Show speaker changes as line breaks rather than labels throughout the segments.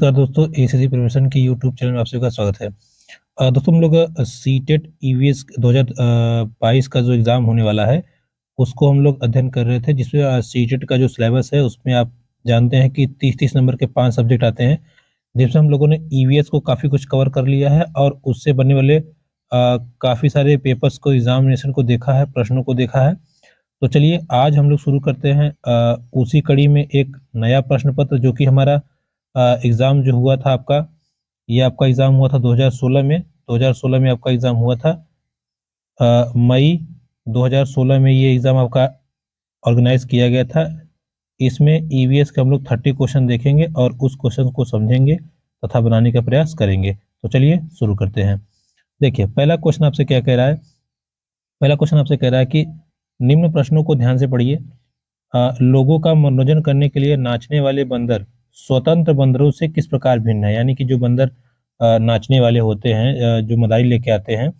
नमस्कार दोस्तों, ACC preparation के यूट्यूब चैनल में आप सभी का स्वागत है। दोस्तों हम लोग सीटेट ईवीएस 2022 का जो एग्ज़ाम होने वाला है उसको हम लोग अध्ययन कर रहे थे, जिसमें सीटेट का जो सिलेबस है उसमें आप जानते हैं कि 30-30 नंबर के 5 सब्जेक्ट आते हैं, जिसमें हम लोगों ने ईवीएस को काफ़ी कुछ कवर कर लिया है और उससे बनने वाले काफ़ी सारे पेपर्स को, एग्जामिनेशन को देखा है, प्रश्नों को देखा है। तो चलिए आज हम लोग शुरू करते हैं उसी कड़ी में एक नया प्रश्न पत्र, जो कि हमारा एग्ज़ाम जो हुआ था आपका, ये आपका एग्ज़ाम हुआ था 2016 में। 2016 में आपका एग्ज़ाम हुआ था। मई 2016 में ये एग्ज़ाम आपका ऑर्गेनाइज़ किया गया था। इसमें ईवीएस के हम लोग 30 क्वेश्चन देखेंगे और उस क्वेश्चन को समझेंगे तथा बनाने का प्रयास करेंगे। तो चलिए शुरू करते हैं। देखिए, पहला क्वेश्चन आपसे क्या कह रहा है। पहला क्वेश्चन आपसे कह रहा है कि निम्न प्रश्नों को ध्यान से पढ़िए। लोगों का मनोरंजन करने के लिए नाचने वाले बंदर स्वतंत्र बंदरों से किस प्रकार भिन्न है। यानी कि जो बंदर नाचने वाले होते हैं, जो मदारी लेके आते हैं,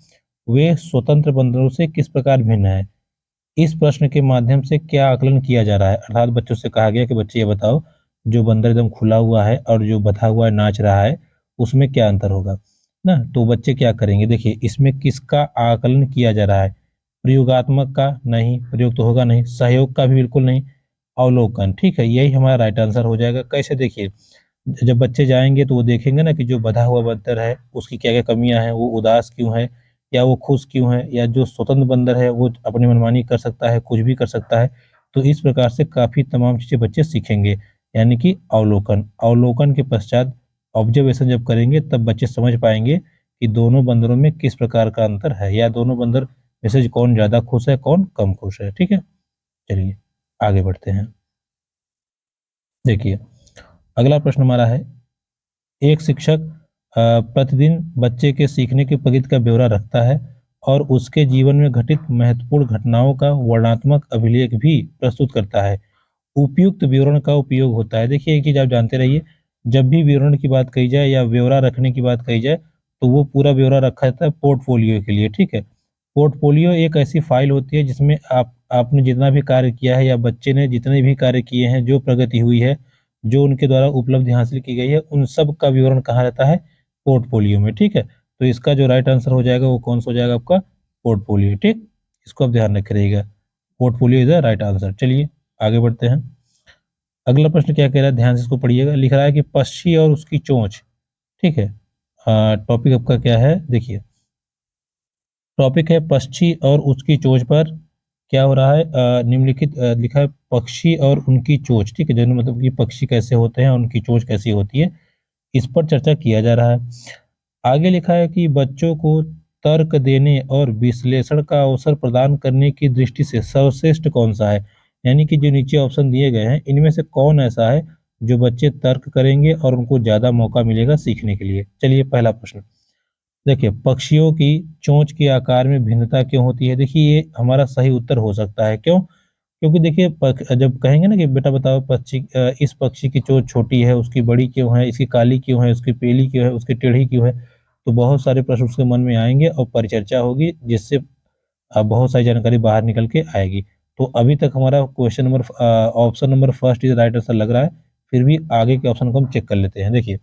वे स्वतंत्र बंदरों से किस प्रकार भिन्न है। इस प्रश्न के माध्यम से क्या आकलन किया जा रहा है। अर्थात बच्चों से कहा गया कि बच्चे ये बताओ, जो बंदर एकदम खुला हुआ है और जो बंधा हुआ है, नाच रहा है, उसमें क्या अंतर होगा ना। तो बच्चे क्या करेंगे, देखिए इसमें किसका आकलन किया जा रहा है। प्रयोगात्मक का नहीं, प्रयोग तो होगा नहीं, सहयोग का भी बिल्कुल नहीं, अवलोकन। ठीक है, यही हमारा राइट आंसर हो जाएगा। कैसे, देखिए जब बच्चे जाएंगे तो वो देखेंगे ना कि जो बंधा हुआ बंदर है उसकी क्या क्या कमियां हैं, वो उदास क्यों है या वो खुश क्यों है, या जो स्वतंत्र बंदर है वो अपनी मनमानी कर सकता है, कुछ भी कर सकता है। तो इस प्रकार से काफी तमाम चीजें बच्चे सीखेंगे। यानी कि अवलोकन, अवलोकन के पश्चात ऑब्जर्वेशन जब करेंगे तब बच्चे समझ पाएंगे कि दोनों बंदरों में किस प्रकार का अंतर है, या दोनों बंदर में से कौन ज्यादा खुश है, कौन कम खुश है। ठीक है, चलिए आगे बढ़ते हैं। देखिए, अगला प्रश्न हमारा है, एक शिक्षक प्रतिदिन बच्चे के सीखने की प्रगति का ब्यौरा रखता है और उसके जीवन में घटित महत्वपूर्ण घटनाओं का वर्णनात्मक अभिलेख भी प्रस्तुत करता है। उपयुक्त विवरण का उपयोग होता है। देखिए एक चीज आप जानते रहिए, जब भी विवरण की बात कही जाए या ब्यौरा रखने की बात कही जाए, तो वो पूरा ब्यौरा रखा जाता है पोर्टफोलियो के लिए। ठीक है, पोर्टफोलियो एक ऐसी फाइल होती है जिसमें आपने जितना भी कार्य किया है या बच्चे ने जितने भी कार्य किए हैं, जो प्रगति हुई है, जो उनके द्वारा उपलब्धि हासिल की गई है, उन सब का विवरण कहा जाता है पोर्टफोलियो में। ठीक है, तो इसका जो राइट आंसर हो जाएगा वो कौन सा हो जाएगा, आपका पोर्टफोलियो। ठीक, इसको आप ध्यान रखिएगा, portfolio is the right answer. चलिए आगे बढ़ते हैं। अगला प्रश्न क्या कह रहा है, ध्यान से इसको पढ़िएगा। लिख रहा है कि पक्षी और उसकी चोंच। ठीक है, टॉपिक आपका क्या है, देखिए टॉपिक है पक्षी और उसकी चोंच पर क्या हो रहा है। निम्नलिखित लिखा है पक्षी और उनकी चोंच। ठीक है, जो मतलब कि पक्षी कैसे होते हैं, उनकी चोंच कैसी होती है, इस पर चर्चा किया जा रहा है। आगे लिखा है कि बच्चों को तर्क देने और विश्लेषण का अवसर प्रदान करने की दृष्टि से सर्वश्रेष्ठ कौन सा है। यानी कि जो नीचे ऑप्शन दिए गए हैं, इनमें से कौन ऐसा है जो बच्चे तर्क करेंगे और उनको ज्यादा मौका मिलेगा सीखने के लिए। चलिए पहला प्रश्न देखिए, पक्षियों की चोंच के आकार में भिन्नता क्यों होती है। देखिए ये हमारा सही उत्तर हो सकता है। क्यों, क्योंकि देखिए जब कहेंगे ना कि बेटा बताओ पक्षी, इस पक्षी की चोंच छोटी है, उसकी बड़ी क्यों है, इसकी काली क्यों है, उसकी पीली क्यों है, उसकी टेढ़ी क्यों है, तो बहुत सारे प्रश्न उसके मन में आएंगे और परिचर्चा होगी, जिससे बहुत सारी जानकारी बाहर निकल के आएगी। तो अभी तक हमारा question number option number first is right answer लग रहा है। फिर भी आगे के ऑप्शन को हम चेक कर लेते हैं। देखिए,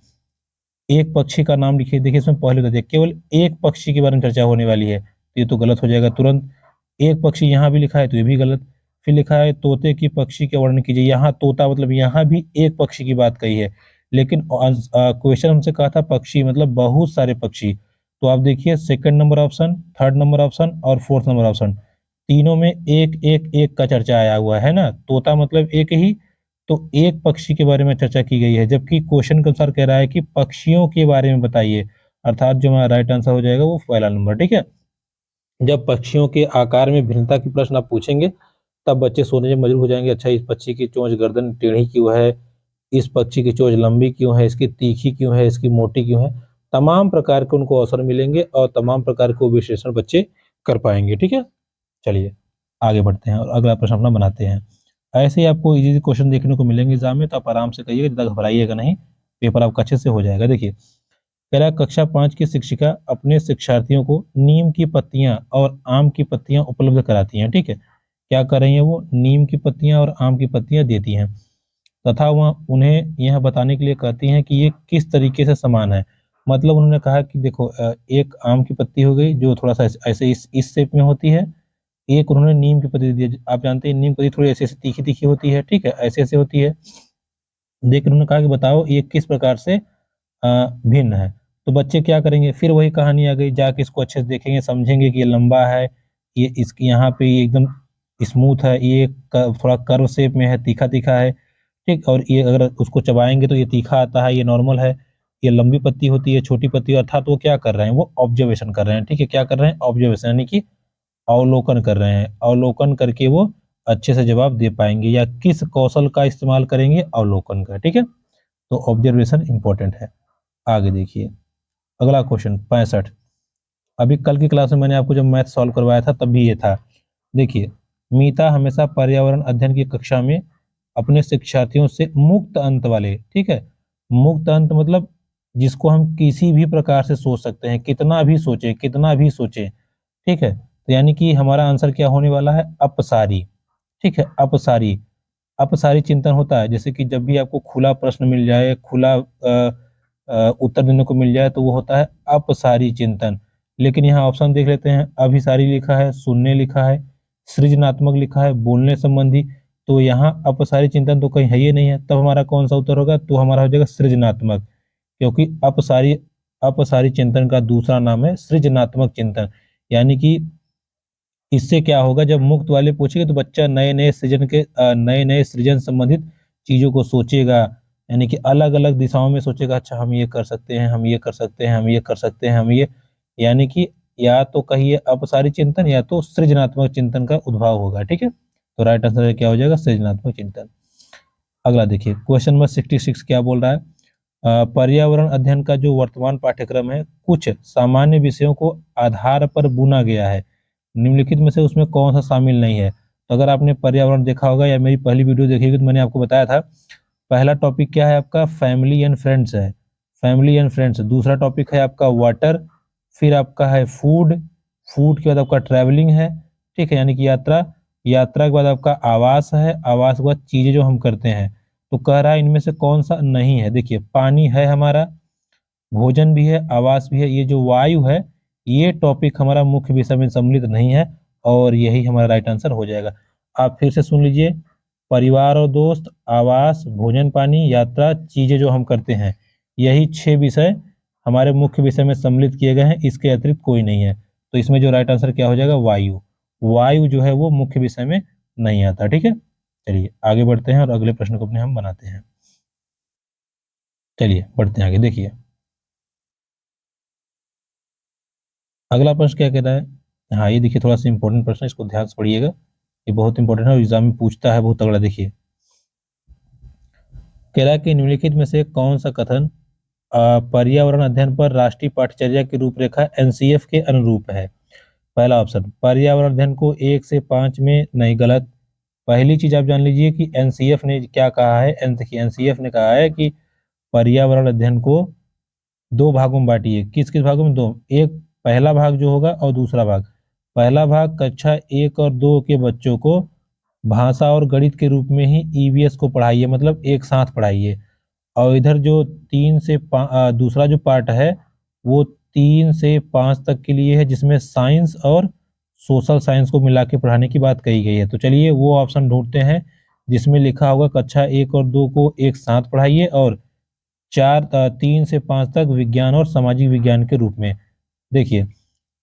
एक पक्षी का नाम लिखिए। देखिए इसमें पहले तो देखिए केवल एक पक्षी के बारे में चर्चा होने वाली है, तो ये तो गलत हो जाएगा तुरंत। एक पक्षी यहाँ भी लिखा है तो ये भी गलत। फिर लिखा है तोते की पक्षी का वर्णन कीजिए। यहाँ तोता मतलब यहाँ भी एक पक्षी की बात कही है, लेकिन क्वेश्चन हमसे कहा था पक्षी मतलब बहुत सारे पक्षी। तो आप देखिए second number option, third number option और फोर्थ नंबर ऑप्शन, तीनों में एक एक एक का चर्चा आया हुआ है ना। तोता मतलब एक ही, तो एक पक्षी के बारे में चर्चा की गई है, जबकि क्वेश्चन के अनुसार कह रहा है कि पक्षियों के बारे में बताइए। अर्थात जो हमारा राइट आंसर हो जाएगा वो पहला नंबर। ठीक है, जब पक्षियों के आकार में भिन्नता की प्रश्न आप पूछेंगे तब बच्चे सोचने में मजबूर हो जाएंगे, अच्छा इस पक्षी की चोंच गर्दन टेढ़ी क्यों है, इस पक्षी की चोंच लंबी क्यों है, इसकी तीखी क्यों है, इसकी मोटी क्यों है। तमाम प्रकार के उनको अवसर मिलेंगे और तमाम प्रकार के विश्लेषण बच्चे कर पाएंगे। ठीक है, चलिए आगे बढ़ते हैं और अगला प्रश्न अपना बनाते हैं। ऐसे ही आपको इजी क्वेश्चन देखने को मिलेंगे एग्जाम में, तो आप आराम से कहिएगा, ज़्यादा घबराइएगा नहीं, पेपर आपका अच्छे से हो जाएगा। देखिए कह रहा है कक्षा 5 की शिक्षिका अपने शिक्षार्थियों को नीम की पत्तियां और आम की पत्तियां उपलब्ध कराती हैं। ठीक है, क्या कर रही हैं वो, नीम की पत्तियां और आम की पत्तियां देती हैं। तथा वह उन्हें यह बताने के लिए कहती हैं कि ये किस तरीके से समान है। मतलब उन्होंने कहा कि देखो एक आम की पत्ती हो गई जो थोड़ा सा ऐसे इस शेप में होती है, एक उन्होंने नीम की पत्ती दी है। आप जानते हैं नीम की पत्ती थोड़ी ऐसे ऐसे तीखी तीखी होती है, ठीक है, ऐसे ऐसे होती है। लेकिन उन्होंने कहा कि बताओ ये किस प्रकार से भिन्न है। तो बच्चे क्या करेंगे, फिर वही कहानी आ गई, जाके इसको अच्छे से देखेंगे, समझेंगे कि ये लंबा है, ये इसकी यहाँ पे ये एकदम स्मूथ है, ये थोड़ा कर्व शेप में है, तीखा तीखा है, ठीक। और ये अगर उसको चबाएंगे तो ये तीखा आता है, ये नॉर्मल है, ये लंबी पत्ती होती है, छोटी पत्ती, अर्थात वो क्या कर रहे हैं, वो ऑब्जर्वेशन कर रहे हैं, ठीक है, क्या कर रहे हैं, ऑब्जर्वेशन, यानी कि अवलोकन कर रहे हैं। अवलोकन करके वो अच्छे से जवाब दे पाएंगे, या किस कौशल का इस्तेमाल करेंगे, अवलोकन का, ठीक है। तो ऑब्जर्वेशन इंपॉर्टेंट है। आगे देखिए अगला क्वेश्चन 65। अभी कल की क्लास में मैंने आपको जब मैथ सॉल्व करवाया था तब भी ये था। देखिए, मीता हमेशा पर्यावरण अध्ययन की कक्षा में अपने शिक्षार्थियों से मुक्त अंत वाले, ठीक है, मुक्त अंत मतलब जिसको हम किसी भी प्रकार से सोच सकते हैं, कितना भी सोचे, कितना भी सोचे, ठीक है। तो यानी कि हमारा आंसर क्या होने वाला है, अपसारी, ठीक है, अपसारी। अपसारी चिंतन होता है, जैसे कि जब भी आपको खुला प्रश्न मिल जाए, खुला उत्तर देने को मिल जाए, तो वो होता है अपसारी चिंतन। लेकिन यहाँ ऑप्शन देख लेते हैं, अभिसारी लिखा है, सुनने लिखा है, सृजनात्मक लिखा है, बोलने संबंधी। तो यहाँ अपसारी चिंतन तो कहीं है ही नहीं है, तब हमारा कौन सा उत्तर होगा, तो हमारा हो जाएगा सृजनात्मक। क्योंकि अपसारी अपसारी चिंतन का दूसरा नाम है सृजनात्मक चिंतन। यानी कि इससे क्या होगा, जब मुक्त वाले पूछेंगे तो बच्चा नए नए सृजन के नए नए सृजन संबंधित चीजों को सोचेगा, यानी कि अलग अलग दिशाओं में सोचेगा, अच्छा हम ये कर सकते हैं, हम ये कर सकते हैं, हम ये कर सकते हैं, हम ये, यानी कि या तो कहिए अपसारी चिंतन या तो सृजनात्मक चिंतन का उद्भव होगा, ठीक है। तो राइट आंसर क्या हो जाएगा, सृजनात्मक चिंतन। अगला देखिए क्वेश्चन नंबर 66 क्या बोल रहा है, पर्यावरण अध्ययन का जो वर्तमान पाठ्यक्रम है कुछ सामान्य विषयों को आधार पर बुना गया है, निम्नलिखित में से उसमें कौन सा शामिल नहीं है। तो अगर आपने पर्यावरण देखा होगा या मेरी पहली वीडियो देखी होगी तो मैंने आपको बताया था, पहला टॉपिक क्या है आपका, फैमिली एंड फ्रेंड्स है, फैमिली एंड फ्रेंड्स। दूसरा टॉपिक है आपका वाटर, फिर आपका है फूड, फूड के बाद आपका ट्रैवलिंग है, ठीक है, यानी कि यात्रा, यात्रा के बाद आपका आवास है, आवास के बाद चीजें जो हम करते हैं। तो कह रहा है इनमें से कौन सा नहीं है, देखिए पानी है हमारा, भोजन भी है, आवास भी है, ये जो वायु है, ये टॉपिक हमारा मुख्य विषय में सम्मिलित नहीं है, और यही हमारा राइट आंसर हो जाएगा। आप फिर से सुन लीजिए, परिवार और दोस्त, आवास, भोजन पानी, यात्रा, चीजें जो हम करते हैं, यही 6 विषय हमारे मुख्य विषय में सम्मिलित किए गए हैं, इसके अतिरिक्त कोई नहीं है। तो इसमें जो राइट आंसर क्या हो जाएगा, वायु। वायु जो है वो मुख्य विषय में नहीं आता, ठीक है। चलिए आगे बढ़ते हैं और अगले प्रश्न को अपने हम बनाते हैं। चलिए बढ़ते हैं आगे, देखिए अगला प्रश्न क्या कह रहा है। हाँ ये देखिए थोड़ा सा इंपॉर्टेंट प्रश्न है, इसको ध्यान से पढ़िएगा, ये बहुत इंपॉर्टेंट है और एग्जाम में पूछता है बहुत तगड़ा। देखिए कह रहा है कि निम्नलिखित में से कौन सा कथन पर्यावरण अध्ययन पर राष्ट्रीय पाठ्यचर्या की रूपरेखा एनसीएफ के अनुरूप है। पहला ऑप्शन, पर्यावरण अध्ययन को 1 से 5 में, नहीं गलत। पहली चीज आप जान लीजिए कि एनसीएफ ने क्या कहा है, देखिए एनसीएफ ने कहा है कि पर्यावरण अध्ययन को 2 भागों में बांटिए। किस किस भागों में, दो, एक पहला भाग जो होगा और दूसरा भाग। पहला भाग कक्षा 1 और 2 के बच्चों को भाषा और गणित के रूप में ही ईवीएस को पढ़ाइए, मतलब एक साथ पढ़ाइए। और इधर जो दूसरा जो पार्ट है वो 3 से 5 तक के लिए है, जिसमें साइंस और सोशल साइंस को मिला के पढ़ाने की बात कही गई है। तो चलिए वो ऑप्शन ढूंढते हैं जिसमें लिखा होगा कक्षा 1 और 2 को एक साथ पढ़ाइए, और 3 से 5 तक विज्ञान और सामाजिक विज्ञान के रूप में। देखिए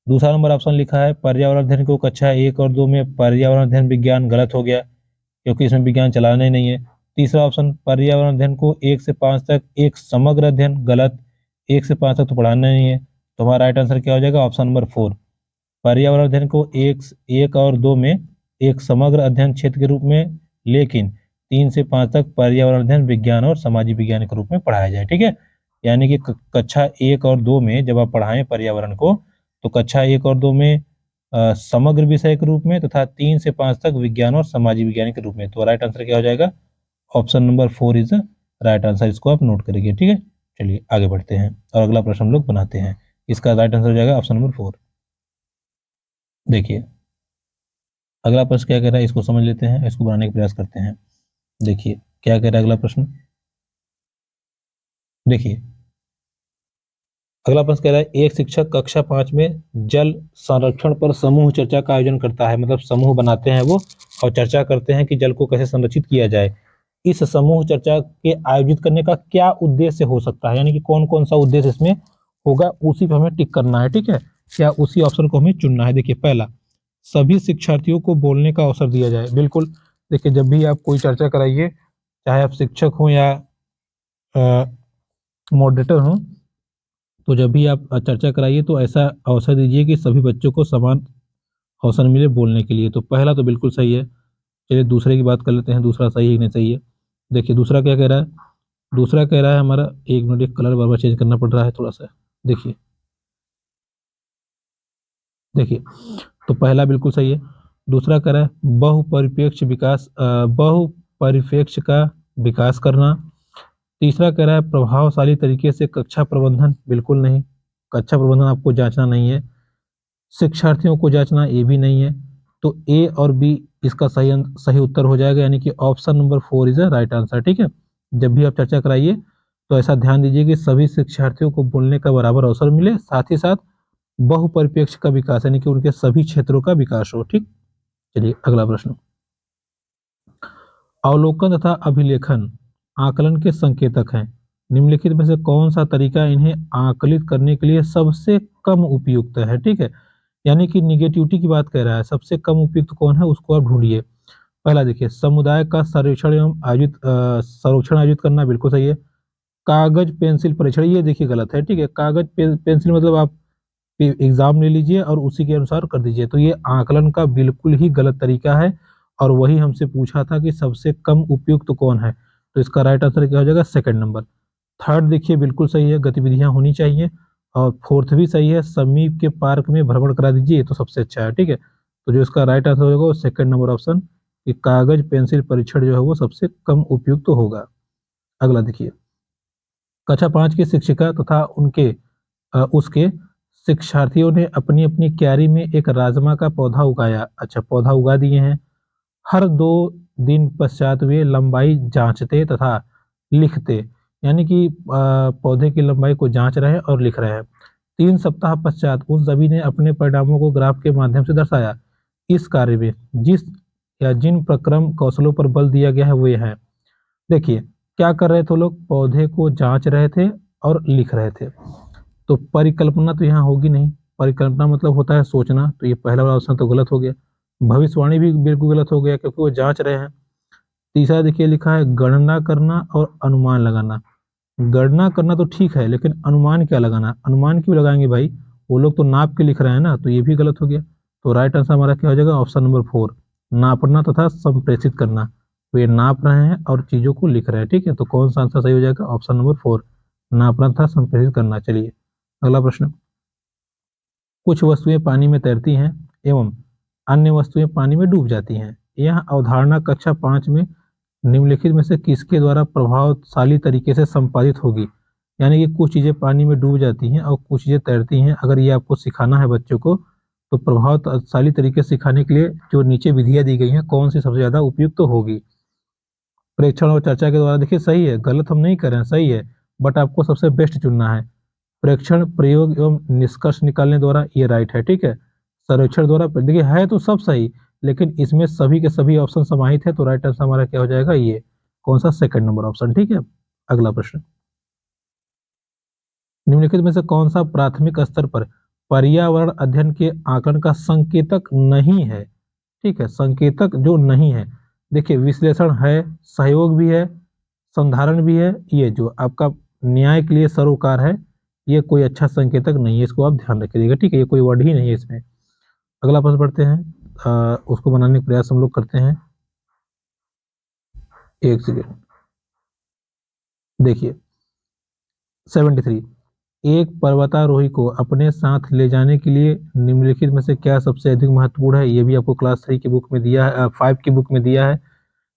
दूसरा नंबर ऑप्शन लिखा है पर्यावरण अध्ययन को कक्षा 1 और 2 में पर्यावरण अध्ययन विज्ञान, गलत हो गया क्योंकि इसमें विज्ञान चलाना ही नहीं है। तीसरा ऑप्शन पर्यावरण अध्ययन को 1 से 5 तक एक समग्र अध्ययन, गलत, 1 से 5 तक तो पढ़ाना नहीं है। तो हमारा राइट आंसर क्या हो जाएगा, ऑप्शन नंबर 4, पर्यावरण अध्ययन को 1 और 2 में एक समग्र अध्ययन क्षेत्र के रूप में, लेकिन 3 से 5 तक पर्यावरण अध्ययन विज्ञान और सामाजिक विज्ञान के रूप में पढ़ाया जाए, ठीक है। यानी कि कक्षा 1 और 2 में जब आप पढ़ाएं पर्यावरण को, तो कक्षा 1 और 2 में समग्र विषय के रूप में, तथा 3 से 5 तक विज्ञान और सामाजिक विज्ञान के रूप में। तो राइट आंसर क्या हो जाएगा, option number 4 is right answer, इसको आप नोट करेंगे, ठीक है। चलिए आगे बढ़ते हैं और अगला प्रश्न हम लोग बनाते हैं। इसका राइट आंसर हो जाएगा ऑप्शन नंबर 4। देखिए अगला प्रश्न क्या कह रहा है, इसको समझ लेते हैं, इसको बनाने का प्रयास करते हैं। देखिए क्या कह रहा है अगला प्रश्न? देखिए अगला प्रश्न कह रहा है एक शिक्षक कक्षा 5 में जल संरक्षण पर समूह चर्चा का आयोजन करता है, मतलब समूह बनाते हैं वो और चर्चा करते हैं कि जल को कैसे संरक्षित किया जाए। इस समूह चर्चा के आयोजित करने का क्या उद्देश्य हो सकता है, यानी कि कौन कौन सा उद्देश्य इसमें होगा, उसी पे हमें टिक करना है। ठीक है, क्या उसी ऑप्शन को हमें चुनना है। देखिए पहला, सभी शिक्षार्थियों को बोलने का अवसर दिया जाए। बिल्कुल, देखिए जब भी आप कोई चर्चा कराइए, चाहे आप शिक्षक हो या मॉडरेटर हो, तो जब भी आप चर्चा कराइए तो ऐसा अवसर दीजिए कि सभी बच्चों को समान अवसर मिले बोलने के लिए। तो पहला तो बिल्कुल सही है। चलिए दूसरे की बात कर लेते हैं, दूसरा सही है कि नहीं सही है। देखिए दूसरा क्या कह रहा है, दूसरा कह रहा है हमारा, एक मिनट, एक कलर बार बार चेंज करना पड़ रहा है थोड़ा सा। देखिए देखिए तो पहला बिल्कुल सही है। दूसरा कह रहा है बहुपरिप्रेक्ष्य का विकास करना। तीसरा कह रहा है प्रभावशाली तरीके से कक्षा प्रबंधन। बिल्कुल नहीं, कक्षा प्रबंधन आपको जांचना नहीं है। शिक्षार्थियों को जांचना, ये भी नहीं है। तो ए और बी इसका सही उत्तर हो जाएगा, यानी कि option number 4 is the right answer. ठीक है, जब भी आप चर्चा कराइए तो ऐसा ध्यान दीजिए कि सभी शिक्षार्थियों को बोलने का बराबर अवसर मिले, साथ ही साथ बहुपरिप्रेक्ष्य का विकास, यानी कि उनके सभी क्षेत्रों का विकास हो। ठीक, चलिए अगला प्रश्न। अवलोकन तथा अभिलेखन आकलन के संकेतक हैं। निम्नलिखित में से कौन सा तरीका इन्हें आकलित करने के लिए सबसे कम उपयुक्त है। ठीक है, यानी कि निगेटिविटी की बात कर रहा है, सबसे कम उपयुक्त कौन है उसको आप ढूंढिए। पहला देखिए, समुदाय का सर्वेक्षण एवं सर्वेक्षण आयोजित करना, बिल्कुल सही है। कागज पेंसिल परीक्षण, ये देखिए गलत है। ठीक है, कागज पेंसिल मतलब आप एग्जाम ले लीजिए और उसी के अनुसार कर दीजिए, तो ये आकलन का बिल्कुल ही गलत तरीका है। और वही हमसे पूछा था कि सबसे कम उपयुक्त कौन है, तो इसका राइट आंसर क्या हो जाएगा, सेकंड नंबर। थर्ड देखिए बिल्कुल सही है, गतिविधियां होनी चाहिए। और फोर्थ भी सही है, समीप के पार्क में भ्रमण करा दीजिए, ये तो सबसे अच्छा है। ठीक है, तो जो इसका राइट आंसर होगा वो सेकंड नंबर ऑप्शन, कि कागज पेंसिल परीक्षण जो है वो सबसे कम उपयुक्त होगा। अगला देखिए, कक्षा 5 की शिक्षिका तथा उसके शिक्षार्थियों ने अपनी अपनी क्यारी में एक राजमा का पौधा उगाया। अच्छा, पौधा उगा दिए हैं। हर 2 दिन पश्चात वे लंबाई जांचते तथा लिखते, यानी कि पौधे की लंबाई को जांच रहे हैं और लिख रहे हैं। 3 सप्ताह पश्चात उन सभी ने अपने परिणामों को ग्राफ के माध्यम से दर्शाया। इस कार्य में जिस या जिन प्रक्रम कौशलों पर बल दिया गया है वे हैं। देखिए क्या कर रहे थे लोग, पौधे को जांच रहे थे और लिख रहे थे। तो परिकल्पना तो यहाँ होगी नहीं, परिकल्पना मतलब होता है सोचना, तो ये पहला वाला ऑप्शन तो गलत हो गया। भविष्यवाणी भी बिल्कुल गलत हो गया, क्योंकि वो जांच रहे हैं। तीसरा देखिए लिखा है गणना करना और अनुमान लगाना। गणना करना तो ठीक है, लेकिन अनुमान क्या लगाना, अनुमान क्यों लगाएंगे भाई, वो लोग तो नाप के लिख रहे हैं ना, तो ये भी गलत हो गया। तो राइट आंसर हमारा क्या हो जाएगा, ऑप्शन नंबर 4, नापना तथा संप्रेषित करना। तो ये नाप रहे हैं और चीजों को लिख रहे हैं। ठीक है, तो कौन सा आंसर सही हो जाएगा, ऑप्शन नंबर 4, नापना तथा संप्रेषित करना। चलिए अगला प्रश्न। कुछ वस्तुएं पानी में तैरती हैं एवं अन्य वस्तुएं पानी में डूब जाती हैं। यह अवधारणा कक्षा 5 में निम्नलिखित में से किसके द्वारा प्रभावशाली तरीके से संपादित होगी। यानी कि कुछ चीजें पानी में डूब जाती हैं और कुछ चीजें तैरती हैं। अगर ये आपको सिखाना है बच्चों को, तो प्रभावशाली तरीके से सिखाने के लिए जो नीचे विधियां दी गई हैं, कौन सी सबसे ज्यादा उपयुक्त तो होगी। प्रेक्षण और चर्चा के द्वारा, देखिए सही है, गलत हम नहीं कर रहे हैं, सही है, बट आपको सबसे बेस्ट चुनना है। प्रेक्षण, प्रयोग एवं निष्कर्ष निकालने द्वारा, ये राइट है। ठीक है, सर्वेक्षण द्वारा, देखिए है तो सब सही, लेकिन इसमें सभी के सभी ऑप्शन समाहित है, तो राइट आंसर हमारा क्या हो जाएगा, ये कौन सा, सेकंड नंबर ऑप्शन। ठीक है, अगला प्रश्न। निम्नलिखित में से कौन सा प्राथमिक स्तर पर पर्यावरण अध्ययन के आकलन का संकेतक नहीं है। ठीक है, संकेतक जो नहीं है, देखिए विश्लेषण है, सहयोग भी है, संधारण भी है, ये जो आपका न्याय के लिए सरोकार है, ये कोई अच्छा संकेतक नहीं है, इसको आप ध्यान रखिएगा। ठीक है, ये कोई वर्ड ही नहीं है इसमें। अगला प्रश्न पढ़ते हैं, उसको बनाने का प्रयास हम लोग करते हैं। एक सेकेंड, देखिए 73, एक पर्वतारोही को अपने साथ ले जाने के लिए निम्नलिखित में से क्या सबसे अधिक महत्वपूर्ण है। ये भी आपको क्लास 3 की बुक में दिया है, 5 की बुक में दिया है।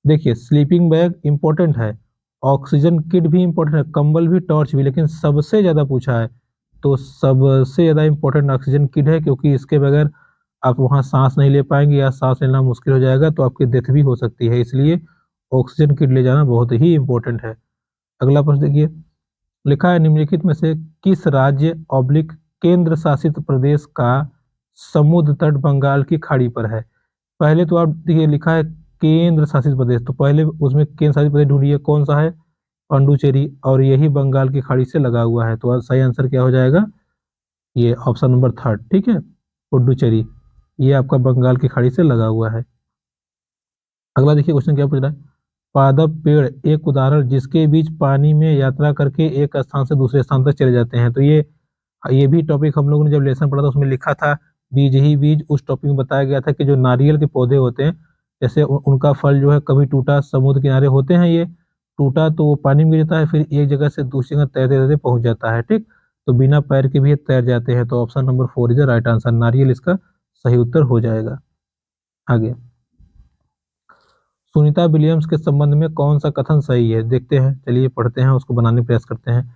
देखिए स्लीपिंग बैग इंपॉर्टेंट है, ऑक्सीजन किट भी इंपॉर्टेंट है, कंबल भी, टॉर्च भी, लेकिन सबसे ज्यादा पूछा है तो सबसे ज्यादा इंपॉर्टेंट ऑक्सीजन किट है, क्योंकि इसके बगैर आप वहां सांस नहीं ले पाएंगे या सांस लेना मुश्किल हो जाएगा, तो आपकी डेथ भी हो सकती है। इसलिए ऑक्सीजन किट ले जाना बहुत ही इंपॉर्टेंट है। अगला प्रश्न देखिए, लिखा है निम्नलिखित में से किस राज्य ऑब्लिक केंद्र शासित प्रदेश का समुद्र तट बंगाल की खाड़ी पर है। पहले तो आप देखिए लिखा है केंद्र शासित प्रदेश, तो पहले उसमें केंद्र शासित प्रदेश ढूंढिए कौन सा है, पांडुचेरी, और यही बंगाल की खाड़ी से लगा हुआ है। तो सही आंसर क्या हो जाएगा, ये ऑप्शन नंबर थर्ड, ठीक है, पुडुचेरी, ये आपका बंगाल की खाड़ी से लगा हुआ है। अगला देखिए क्वेश्चन क्या पूछ रहा है, पादप पेड़ एक उदाहरण जिसके बीच पानी में यात्रा करके एक स्थान से दूसरे स्थान तक चले जाते हैं। तो ये भी टॉपिक हम लोगों ने जब लेसन पढ़ा था उसमें लिखा था बीज ही बीज। उस टॉपिक में बताया गया था कि जो नारियल के पौधे होते हैं, जैसे उनका फल जो है कभी टूटा समुद्र किनारे होते हैं, ये टूटा तो वो पानी में गिर जाता है, फिर एक जगह से दूसरी जगह तैरते तैरते पहुंच जाता है, ठीक। तो बिना पैर के भी ये तैर जाते हैं। तो option number 4 is the right answer, नारियल इसका सही उत्तर हो जाएगा। आगे, सुनीता विलियम्स के संबंध में कौन सा कथन सही है, देखते हैं, चलिए पढ़ते हैं, उसको बनाने का प्रयास करते हैं।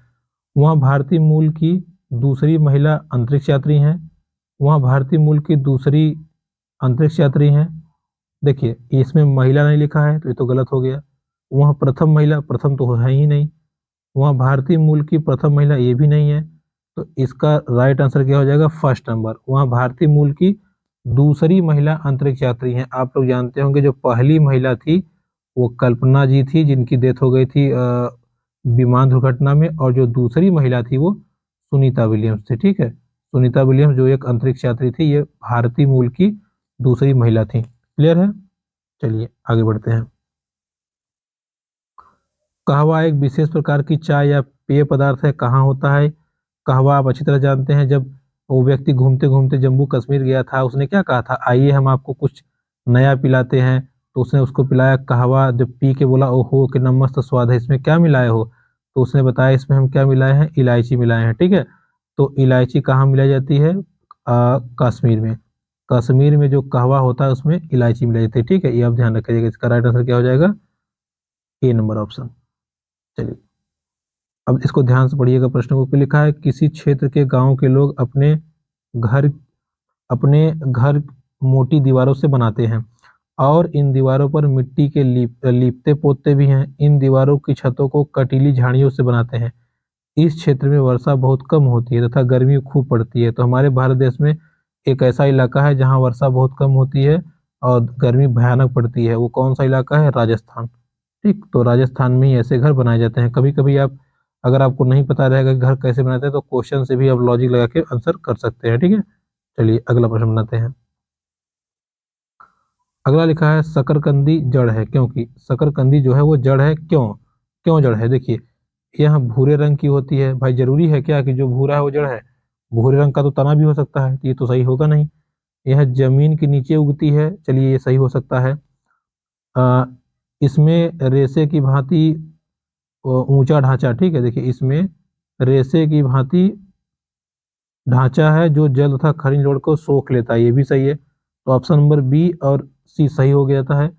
वह भारतीय मूल की दूसरी महिला अंतरिक्ष यात्री हैं। वह भारतीय मूल की दूसरी अंतरिक्ष यात्री हैं। देखिए इसमें महिला नहीं लिखा है तो ये तो गलत हो गया। वह प्रथम महिला, प्रथम तो है ही नहीं। वह भारतीय मूल की प्रथम महिला, ये भी नहीं है। तो इसका राइट आंसर क्या हो जाएगा, फर्स्ट नंबर, वह भारतीय मूल की दूसरी महिला अंतरिक्ष यात्री हैं। आप लोग जानते होंगे जो पहली महिला थी वो कल्पना जी थी, जिनकी डेथ हो गई थी विमान दुर्घटना में, और जो दूसरी महिला थी वो सुनीता विलियम्स थी, ठीक है। सुनीता विलियम्स जो एक अंतरिक्ष यात्री थी, ये भारतीय मूल की दूसरी महिला थी। क्लियर है, चलिए आगे बढ़ते हैं। कहवा एक विशेष प्रकार की चाय या पेय पदार्थ है, कहाँ होता है। कहवा आप अच्छी तरह जानते हैं, जब वो व्यक्ति घूमते घूमते जम्मू कश्मीर गया था, उसने क्या कहा था, आइए हम आपको कुछ नया पिलाते हैं। तो उसने उसको पिलाया कहवा, जब पी के बोला ओहो कितना मस्त स्वाद है, इसमें क्या मिलाए हो। तो उसने बताया इसमें हम क्या मिलाए हैं, इलायची मिलाए हैं, ठीक है। तो इलायची कहाँ मिलाई जाती है, कश्मीर में। कश्मीर में जो कहवा होता है उसमें इलायची मिलाई जाती है, ठीक है, ये आप ध्यान रखिएगा। इसका राइट आंसर क्या हो जाएगा, ए नंबर ऑप्शन। चलिए अब इसको ध्यान से पढ़िएगा, प्रश्न को लिखा है किसी क्षेत्र के गांव के लोग घर अपने घर मोटी दीवारों से बनाते हैं और इन दीवारों पर मिट्टी के लीपते पोतते भी हैं। इन दीवारों की छतों को कटीली झाड़ियों से बनाते हैं। इस क्षेत्र में वर्षा बहुत कम होती है तथा गर्मी खूब पड़ती है। तो हमारे भारत देश में एक ऐसा इलाका है जहाँ वर्षा बहुत कम होती है और गर्मी भयानक पड़ती है, वो कौन सा इलाका है, राजस्थान, ठीक। तो राजस्थान में ही ऐसे घर बनाए जाते हैं। कभी कभी आप, अगर आपको नहीं पता रहेगा कि घर कैसे बनाते हैं, तो क्वेश्चन से भी आप लॉजिक लगा के आंसर कर सकते हैं, ठीक है। चलिए अगला प्रश्न बनाते हैं। अगला लिखा है शकरकंदी जड़ है क्योंकि, शकरकंदी जो है वो जड़ है, क्यों, क्यों जड़ है। देखिए यह भूरे रंग की होती है। भाई जरूरी है क्या कि जो भूरा है वो जड़ है, भूरे रंग का तो तना भी हो सकता है, ये तो सही होगा नहीं। यह जमीन के नीचे उगती है, चलिए ये सही हो सकता है। आ, इसमें रेशे की भांति ऊंचा ढांचा, ठीक है। देखिए इसमें रेशे की भांति ढांचा है जो जल तथा खनिज लोड को सोख लेता है, ये भी सही है। तो ऑप्शन नंबर बी और सी सही हो गया था है।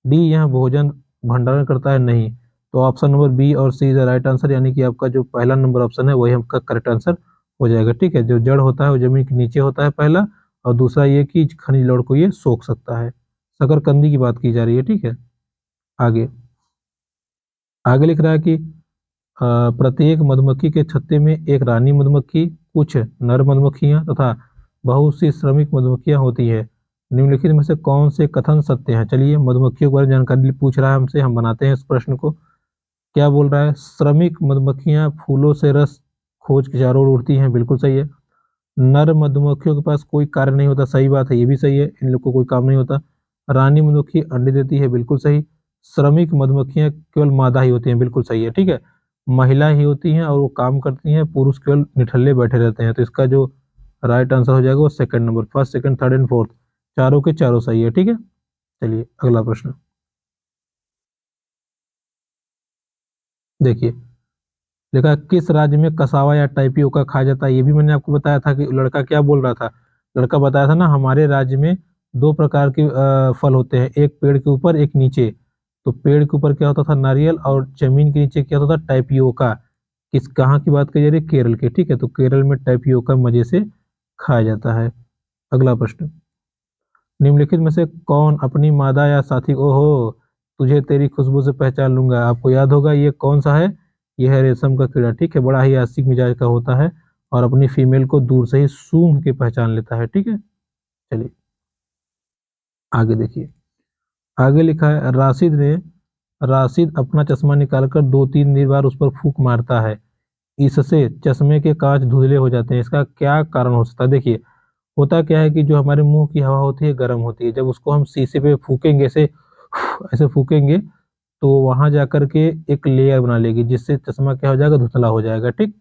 डी यह भोजन भंडारण करता है, नहीं। तो ऑप्शन नंबर बी और सी इज द राइट आंसर, यानी कि आपका जो पहला नंबर ऑप्शन है वही आपका करेक्ट आंसर हो जाएगा, ठीक है। जो जड़ होता है वो जमीन के नीचे होता है पहला, और दूसरा ये कि खनिज लौड़ को ये सोख सकता है। शकरकंदी की बात की जा रही है, ठीक है। आगे, आगे लिख रहा है कि प्रत्येक मधुमक्खी के छत्ते में एक रानी मधुमक्खी, कुछ नर मधुमक्खियां तथा बहुत सी श्रमिक मधुमक्खियां होती है। निम्नलिखित में से कौन से कथन सत्य हैं। चलिए मधुमक्खियों के बारे में जानकारी पूछ रहा है हमसे, हम बनाते हैं इस प्रश्न को। क्या बोल रहा है, श्रमिक मधुमक्खियां फूलों से रस खोज के चारों ओर उड़ती हैं, बिल्कुल सही है। नर मधुमक्खियों के पास कोई कार्य नहीं होता, सही बात है, ये भी सही है, इन लोग को कोई काम नहीं होता। रानी मधुमक्खी अंडे देती है, बिल्कुल सही। श्रमिक मधुमक्खियां केवल मादा ही होती हैं, बिल्कुल सही है, ठीक है। महिला ही होती हैं और वो काम करती हैं, पुरुष केवल निठल्ले बैठे रहते हैं। तो इसका जो राइट आंसर हो जाएगा वो second number, first second third and fourth चारों के चारों सही है, ठीक है। चलिए अगला प्रश्न देखिए, लिखा है, किस राज्य में कसावा या टाइपियोका खाया जाता है। ये भी मैंने आपको बताया था कि लड़का क्या बोल रहा था, लड़का बताया था ना हमारे राज्य में दो प्रकार के फल होते हैं, एक पेड़ के ऊपर एक नीचे। तो पेड़ के ऊपर क्या होता था, नारियल, और जमीन के नीचे क्या होता था, टाइपियोका। किस कहाँ की बात करी जा रही है, केरल के, ठीक है। तो केरल में टाइपियोका मजे से खाया जाता है। अगला प्रश्न, निम्नलिखित में से कौन अपनी मादा या साथी, ओहो, तुझे तेरी खुशबू से पहचान लूंगा। आपको याद होगा ये कौन सा है, यह है रेशम का कीड़ा। ठीक है, बड़ा ही आशिक मिजाज का होता है और अपनी फीमेल को दूर से ही सूंघ के पहचान लेता है। ठीक है, चलिए आगे देखिए। आगे लिखा है राशिद अपना चश्मा निकालकर 2-3 बार उस पर फूंक मारता है, इससे चश्मे के कांच धुंधले हो जाते हैं, इसका क्या कारण हो सकता है। देखिए, होता क्या है कि जो हमारे मुंह की हवा होती है गर्म होती है, जब उसको हम शीशे पे फूकेंगे, ऐसे ऐसे फूकेंगे, तो वहां जाकर के एक लेयर बना लेगी, जिससे चश्मा क्या हो जाएगा, धुंधला हो जाएगा। ठीक,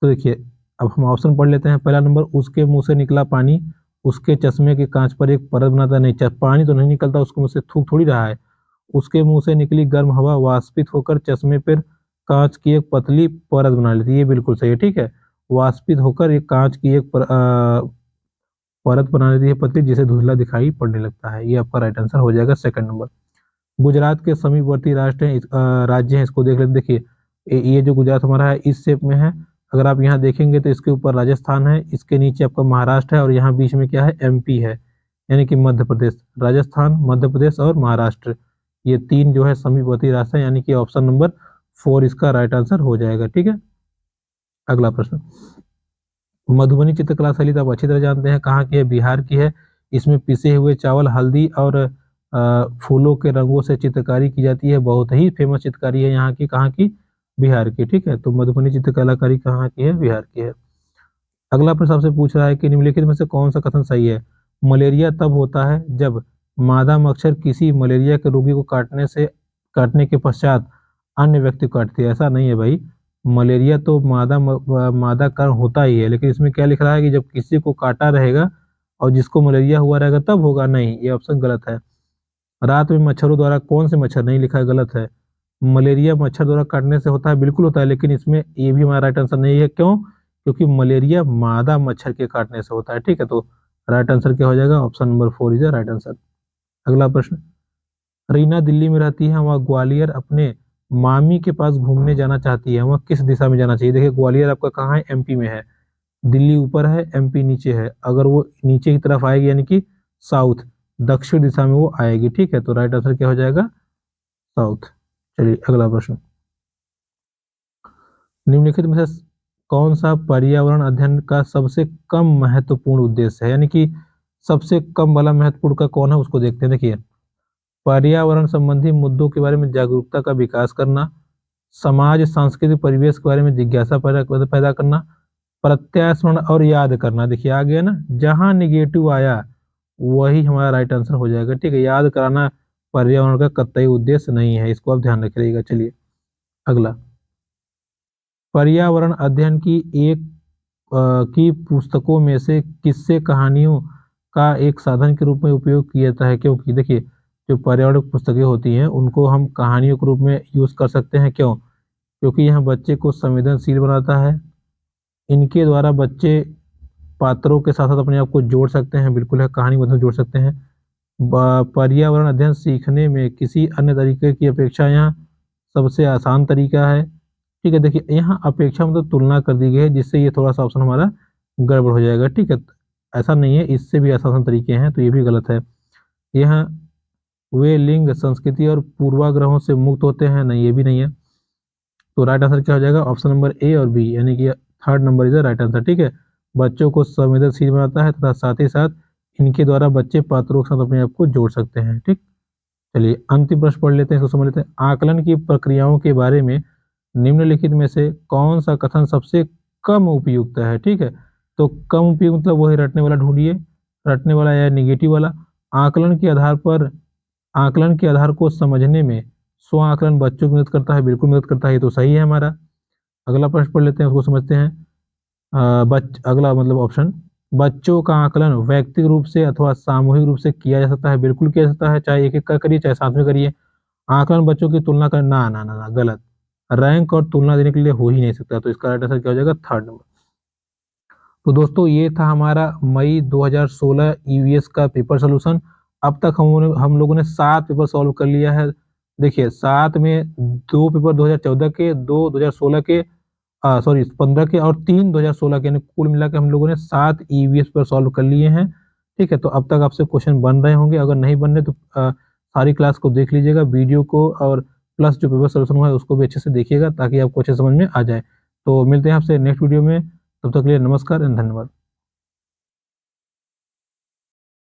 तो देखिए अब हम ऑप्शन पढ़ लेते हैं। पहला नंबर, उसके मुंह से निकला पानी उसके चश्मे के कांच पर एक परत बनाता नहीं। पानी तो नहीं निकलता, उसके मुंह से थूक थोड़ी रहा है। उसके मुंह से निकली गर्म हवा वाष्पित होकर चश्मे पर कांच की एक पतली परत बना लेती है, ये बिल्कुल सही है। ठीक है, वाष्पित होकर एक कांच की एक परत बना लेती है पतली, जिसे धुंधला दिखाई पड़ने लगता है। ये आपका राइट आंसर हो जाएगा सेकंड नंबर। गुजरात के समीपवर्ती राज्य हैं, इसको देख लेते। देखिए ये जो गुजरात हमारा है इस शेप में है। अगर आप यहाँ देखेंगे तो इसके ऊपर राजस्थान है, इसके नीचे आपका महाराष्ट्र है और यहाँ बीच में क्या है, एमपी है, यानी कि मध्य प्रदेश। राजस्थान, मध्य प्रदेश और महाराष्ट्र, ये तीन जो है समीपवर्ती राष्ट्र है, यानी कि ऑप्शन नंबर 4 इसका राइट आंसर हो जाएगा। ठीक है, अगला प्रश्न। मधुबनी चित्रकला शैली तो आप अच्छी तरह जानते हैं, कहाँ की है, बिहार की है। इसमें पिसे हुए चावल, हल्दी और फूलों के रंगों से चित्रकारी की जाती है। बहुत ही फेमस चित्रकारी है यहाँ की, कहाँ की, बिहार की। ठीक है, तो मधुबनी चित्रकलाकारी कहाँ की है, बिहार की है। अगला प्रश्न आपसे पूछ रहा है कि निम्नलिखित में से कौन सा कथन सही है। मलेरिया तब होता है जब मादा मच्छर किसी मलेरिया के रोगी को काटने के पश्चात अन्य व्यक्ति को काटती है। ऐसा नहीं है भाई, मलेरिया तो मादा कारण होता ही है, लेकिन इसमें क्या लिख रहा है कि जब किसी को काटा रहेगा और जिसको मलेरिया हुआ रहेगा तब होगा, नहीं, ये ऑप्शन गलत है। रात में मच्छरों द्वारा, कौन से मच्छर, नहीं लिखा है, गलत है। मलेरिया मच्छर द्वारा काटने से होता है, बिल्कुल होता है, लेकिन इसमें ये भी हमारा राइट आंसर नहीं है। क्यों? क्योंकि मलेरिया मादा मच्छर के काटने से होता है। ठीक है, तो राइट आंसर क्या हो जाएगा, option number 4 is the right answer. अगला प्रश्न। रीना दिल्ली में रहती है, वह ग्वालियर अपने मामी के पास घूमने जाना चाहती है, वह किस दिशा में जाना चाहिए। देखिए ग्वालियर आपका कहाँ है, एमपी में है। दिल्ली ऊपर है, एमपी नीचे है। अगर वो नीचे की तरफ आएगी यानी कि साउथ, दक्षिण दिशा में वो आएगी। ठीक है, तो राइट आंसर क्या हो जाएगा, साउथ। चलिए अगला प्रश्न। निम्नलिखित में से कौन सा पर्यावरण अध्ययन का सबसे कम महत्वपूर्ण उद्देश्य है, यानी कि सबसे कम वाला महत्वपूर्ण का कौन है, उसको देखते हैं। देखिए, पर्यावरण संबंधी मुद्दों के बारे में जागरूकता का विकास करना, समाज सांस्कृतिक परिवेश के बारे में जिज्ञासा पैदा करना, प्रत्यास्मरण और याद करना। देखिए आ गया ना, जहां निगेटिव आया वही हमारा राइट आंसर हो जाएगा। ठीक है, याद कराना पर्यावरण का कतई उद्देश्य नहीं है, इसको आप ध्यान रखिएगा। चलिए अगला। पर्यावरण अध्ययन की पुस्तकों में से किससे कहानियों का एक साधन के रूप में उपयोग किया जाता है। क्योंकि देखिए जो पर्यावरण पुस्तकें होती हैं उनको हम कहानियों के रूप में यूज कर सकते हैं। क्यों? क्योंकि यह बच्चे को संवेदनशील बनाता है, इनके द्वारा बच्चे पात्रों के साथ साथ अपने आप को जोड़ सकते हैं, बिल्कुल है, कहानी मतलब जोड़ सकते हैं। पर्यावरण अध्ययन सीखने में किसी अन्य तरीके की अपेक्षा यहाँ सबसे आसान तरीका है। ठीक है, देखिए यहाँ अपेक्षा मतलब तुलना कर दी गई है, जिससे ये थोड़ा सा ऑप्शन हमारा गड़बड़ हो जाएगा। ठीक है, ऐसा नहीं है, इससे भी आसान तरीके हैं, तो ये भी गलत है। यहाँ वे लिंग, संस्कृति और पूर्वाग्रहों से मुक्त होते हैं, नहीं, ये भी नहीं है। तो राइट आंसर क्या हो जाएगा, ऑप्शन नंबर ए और बी, यानी कि third number is the right answer. ठीक है, बच्चों को संवेदनशील बनाता है तथा साथ ही साथ इनके द्वारा बच्चे पात्रों के साथ अपने आप को जोड़ सकते हैं। ठीक, चलिए अंतिम प्रश्न पढ़ लेते हैं, इसको समझ लेते हैं। आकलन की प्रक्रियाओं के बारे में निम्नलिखित में से कौन सा कथन सबसे कम उपयुक्त है। ठीक है, तो कम उपयुक्त मतलब वही रटने वाला ढूंढिए, रटने वाला या निगेटिव वाला। आकलन के आधार पर, आकलन के आधार को समझने में स्व आकलन बच्चों की मदद करता है, बिल्कुल मदद करता है, ये तो सही है हमारा। अगला प्रश्न पढ़ लेते हैं, उसको समझते हैं। अगला मतलब ऑप्शन, बच्चों का आकलन व्यक्तिगत रूप से अथवा सामूहिक रूप से किया जा सकता है, बिल्कुल किया जा सकता है, चाहे एक एक का करिए चाहे साथ में करिए। आकलन बच्चों की तुलना कर, ना ना ना ना, गलत। रैंक और तुलना देने के लिए हो ही नहीं सकता, तो इसका राइट आंसर क्या हो जाएगा, थर्ड नंबर। तो दोस्तों ये था हमारा मई 2016 ईवीएस का पेपर सोल्यूशन। अब तक हम लोगों ने 7 पेपर सॉल्व कर लिया है। देखिए 7 में 2 पेपर 2014 के, 2 2016 के, सॉरी 15 के और 3 2016 के, यानी कुल मिला के हम लोगों ने 7 ईवीएस पर सॉल्व कर लिए हैं। ठीक है, तो अब तक आपसे क्वेश्चन बन रहे होंगे, अगर नहीं बन रहे तो सारी क्लास को देख लीजिएगा, वीडियो को, और प्लस जो पेपर सोल्यूशन हुआ है उसको भी अच्छे से देखिएगा ताकि आपको अच्छे समझ में आ जाए। तो मिलते हैं आपसे नेक्स्ट वीडियो में, तब तक के लिए नमस्कार एंड धन्यवाद।